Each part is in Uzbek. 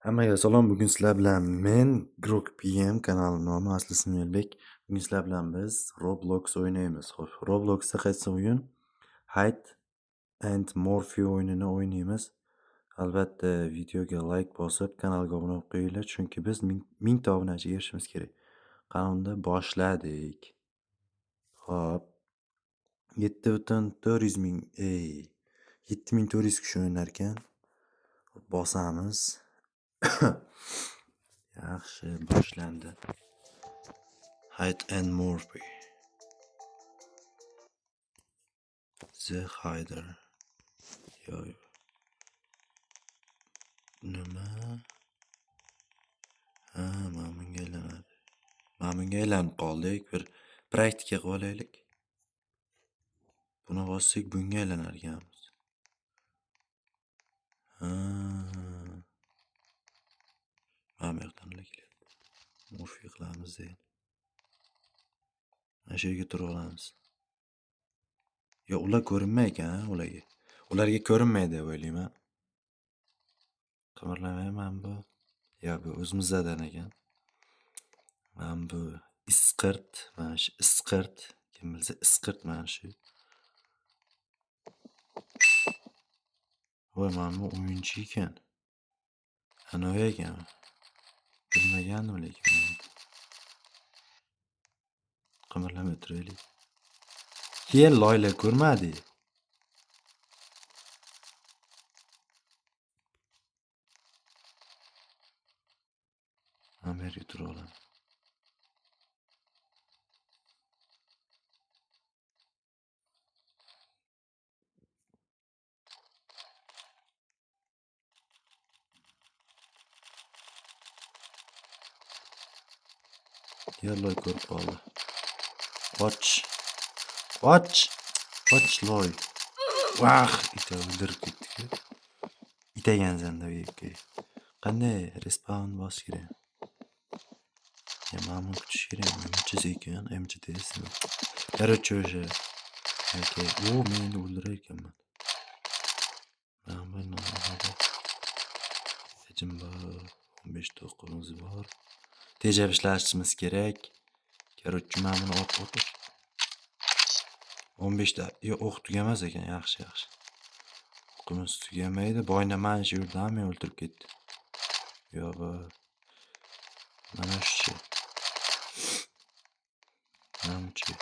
Hammaga salom. Bugun sizlar bilan men Grok PM kanalim nomi asli ismim Elbek. Bugun sizlar bilan biz Roblox o'ynaymiz. Xo'p, Robloxda qaysi o'yin? Hide and Morphe o'yinini o'ynaymiz. Albatta videoga like bosib, kanalga obuna bo'lib qo'yinglar, chunki biz 1000 ta obunachiga erishimiz kerak. Qanunda boshladik. Xo'p. 7.400 ming, 7400 kishi o'ynar ekan. Bosamiz. Yaxshi, boshlandi. Hide and Morphe. The Hider. Yo'q. Nima? Mana bunga aylanadi. Mana bunga aylanib qoldik. Bir praktika qilib olaylik. Buni bossak bunga aylanar ekanmiz. Mana bu yoqdan kelyapti. Morphe qilamiz degan. Mana shu yerga turib olamiz. Yo, ular ko'rinmay ekan, ularga. Ularga ko'rinmaydi deb o'ylayman. Qimirlamayman bu. Ya bu o'zimizdan ekan. Mana bu isqirt, mana shu isqirt. Kim bilsa isqirt mana shu. Voy, mana bu o'yinchi ekan. Anoyi ekan. Bilmagandim lekin. Qimirlamay turaylik. Keyin loyla ko'rmadi. Mana bu yerga turib olamiz. Loy ko'rib qoldi. Qoch. Loy. Vah, ita o'ldirib ketdi. Itagan zanda yerga. Qanday respawn bos kerak? Ya, mana buni kutish kerak. Nimachisi ekan? MCTS. Короче, уже. Okay. Men endi o'ldirar ekanman. Mana bu nomada. Hajm bor. 15 ta o'qimiz bor. Tejab ishlashimiz kerak. Короче, mana buni ot. 15 ta. Yo'q, o'q tugamas ekan. Yaxshi. O'qimiz tugamaydi. Boyna mana shu yerda ham o'ldirib ketdi. Yo'q. Mana shu. Namchi.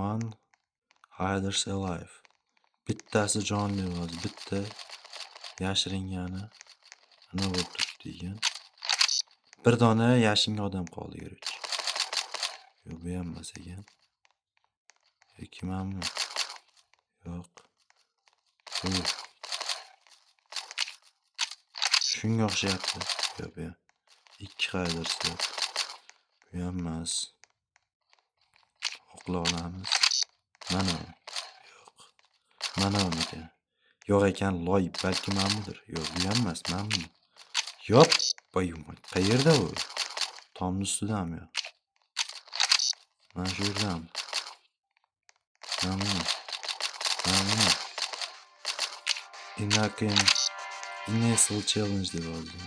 One hiders alive. Bittasi jonli emas, bitta yashiringani ana bo'lib turibdi ekan. Bir dona yashinga odam qoldi, yo'q. Yo'q, bu ham emas ekan. Yoki mana yo'q. Bu shunga o'xshayapti. Yo'q, bu ikki hiders yo'q. Bu ham emas. O'qla olamiz. Mana yo'q. Mana ekan. Yo'q ekan, loy balki ma'mudir. Yo'q, bu ham emas, ma'mur. Yo'q, qo'yma. Qayerda u? Tomning ustidami yo'q? Mana shu yerdami? Mana. Initial challenge deb yozdim.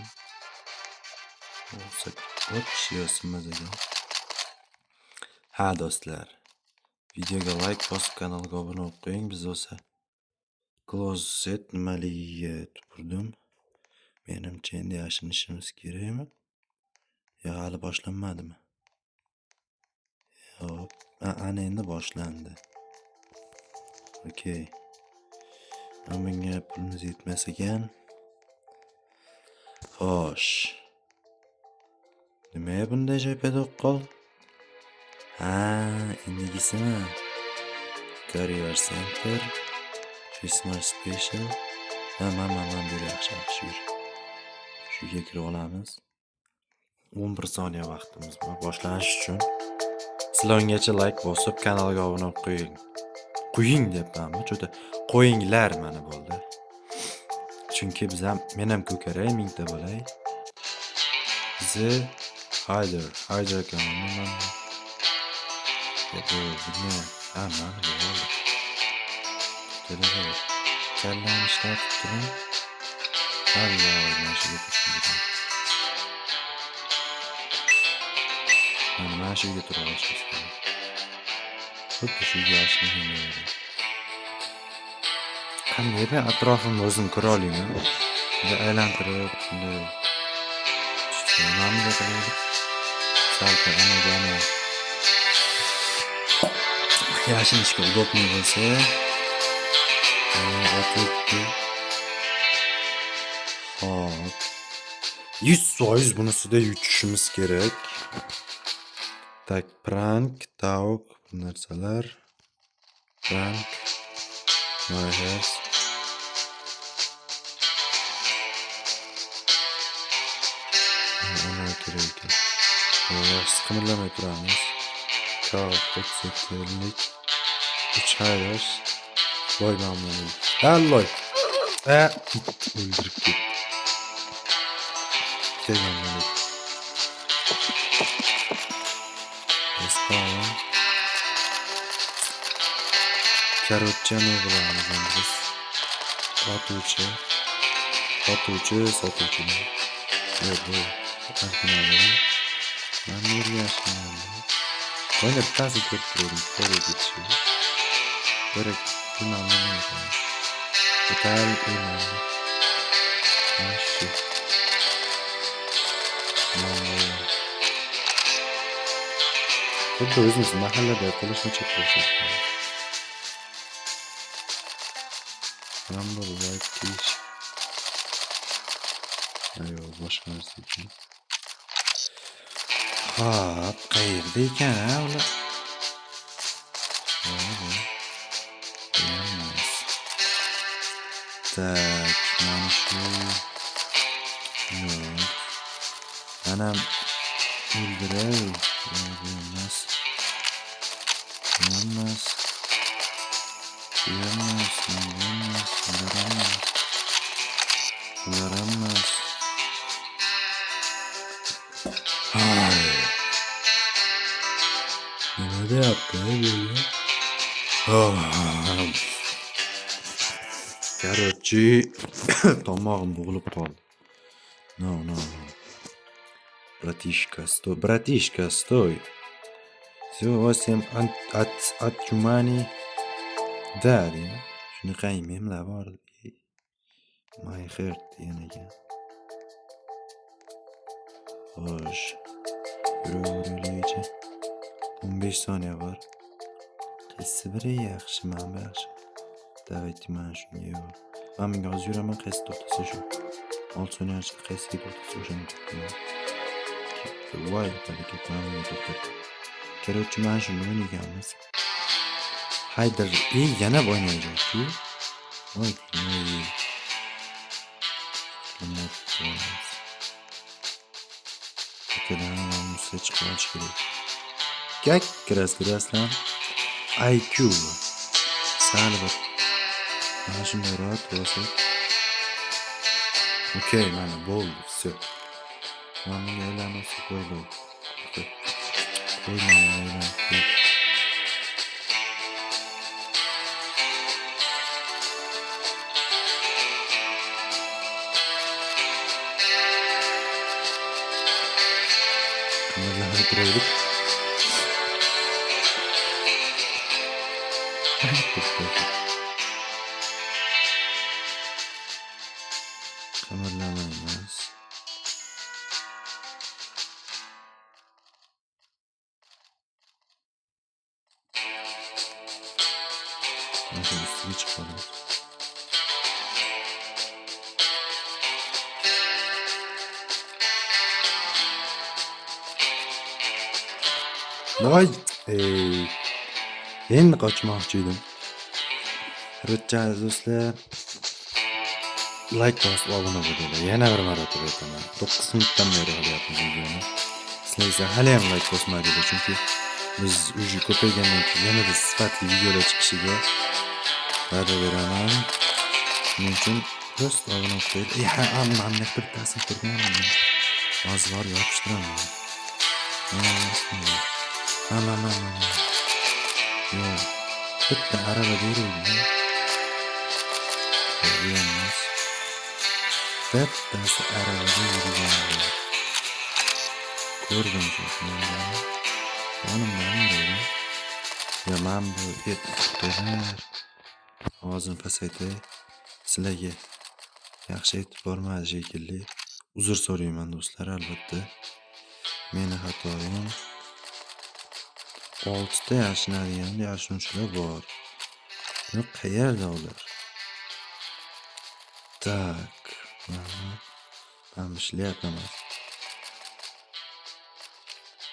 Yozilmaz ekan. Ha, do'stlar. Videoga like bosib, kanalga obuna bo'lib qo'ying. Biz o'sa closet nimaligiga tupurdim. Menimcha endi yashinishimiz kerakmi? Yo, hali boshlanmadimi? Yo'q. Ana endi boshlandi. Okay. Bunga pulimiz yetmas ekan. Xo'sh. Nimaga bunday joy paydo qoldi? Endigisimi? Career Center. Christmas Special. Mana bu yaxshi. Shuga kirib olamiz. 11 soniya vaqtimiz bor boshlanish uchun. Sizlar ungacha like bosib, kanalga obuna bo'lib qo'ying. Qo'ying deyapmanmi? Cho'ta qo'yinglar mana bo'ldi. Chunki biz ham, men ham ko'karay, 1000 ta bo'lay. The Hider kanalini mana bo'ldi. Kallani ishlatib turing. Allah mashiga turib. Mana mashiga turib olishimiz kerak. Xuddi shu yoshni himoyada. Qandaydir atrofimni o'zim ko'ra olayman. Bunday aylantirib, bunday namiga qilaylik. Salta ana yashinishga udobniy bo'lsa, o'tibdi. Hop. 100% bunisida yutishimiz kerak. Tak, prank, tavuk, bu narsalar. Prank. Nice. Ana kerak. Yaxshi qimirlamay turamiz. Tavuk, o'tsekirlik. 3 haydash. Voy mamnun. Alloy. O'ldirib ketdi. Kelganlar. Respawn. Karotchani bo'lamiz biz. Sotuvchi. Yo'q, bu avtomobil. Men yashayman. Qo'yib bittasi ko'rib turdim, ko'rib ketishdi. Kerak, nima. Total iman. Yaxshi. Xuddi o'zimiz mahallada qilishni cheklaysiz. Number white fish. Ayo, boshqa narsa uchun. Hop, qayerda ekan ha ular? Tak, mana shu. Yo'q. Anam o'ldiray. Emas. Nima deyapti bu? Короче, tomog'im bo'g'ilib qoldi. No. Братишка, стой. Все, 8 от Чумани. Да. Shunaqa memlar bor. My heart degan ekan. Xo'sh. Yuraveraylikchi. 15 soniya bor. Qaysi biri yaxshi, mana yaxshi. Давайте mana shunga yo'l. Men bunga hozir yuraman, qaysi to'xtasa shu. 6 soniya qaysiga to'xtasa o'shani to'xtayman. Voy, harakat mana to'xtadi. Короче, mana shuni o'ynaganmiz. Haydar, yana o'ynayapti. Voy, nima. Kedan musga chiqib olish kerak. Как красlan IQ. Sal bir. Mana shunday rahat bo'lsa. Okey, mana bo'ldi, все. Mana aylanib qo'ydim. Qo'yman. Kamerayı duraydık. Kameralamayız. Nasıl üstüne çıkalım. Voy, endi qochmoqchi edim. Hurmatli do'stlar, like bosib obuna bo'linglar. Yana bir marotaba aytaman. 9 minutdan beri qilyapmiz videoni. Sizlar esa hali ham like bosmadinglar, chunki biz uji ko'paygandan keyin yanada sifatli videolar chiqishiga va'da beraman. Shuning uchun prosta obuna bo'linglar. Ammamni bittasini ko'rganman. Hozir bor yopishtiraman. Mana. Yo'q. Bitta araba beruvdi. Bo'lmas. bittasi aravada yurganlar. Ko'rdim shu kunlarni. Yonimdan yuradi. Ya men bu etiblar ovozimni pasaytay. Sizlarga yaxshi aytib bormadi shekilli. Uzr so'rayman do'stlar, albatta. Meni xatoyim. 6 ta yashinadigan yashinuvchilar bor. Buni qayerda ular? Tak. Ben ishlayapman.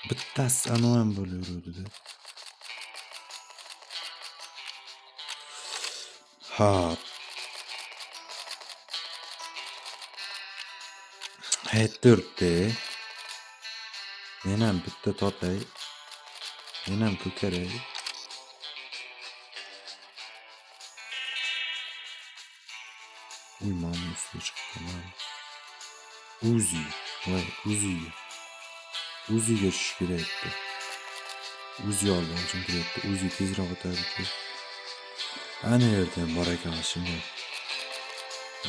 Bittasi anonim bo'laverdi. Hop. Ayttirdi. Men ham bitta topay. Men ham ko'karay. Uyman ustiga chiqdim. Uzi. Voy, Uzi. Uziga tushib kelayapti. Uzi oldim uchun kelayapti. Uzi tezroq o'tadi. Ana yerdan bor ekan shunga.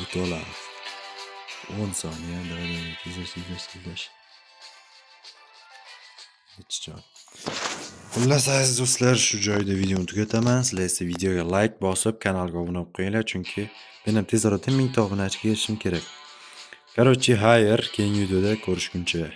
O'tolar. 10 saniye tezlash. Hechjon. Xullas aziz do'stlar, shu joyda videoni tugataman. Sizlar esa videoga like bosib, kanalga obuna bo'lib qo'yinglar, chunki men ham tezroq 1000 ta obunachiga erishishim kerak. Короче, xayr, keyingi videoda ko'rishguncha.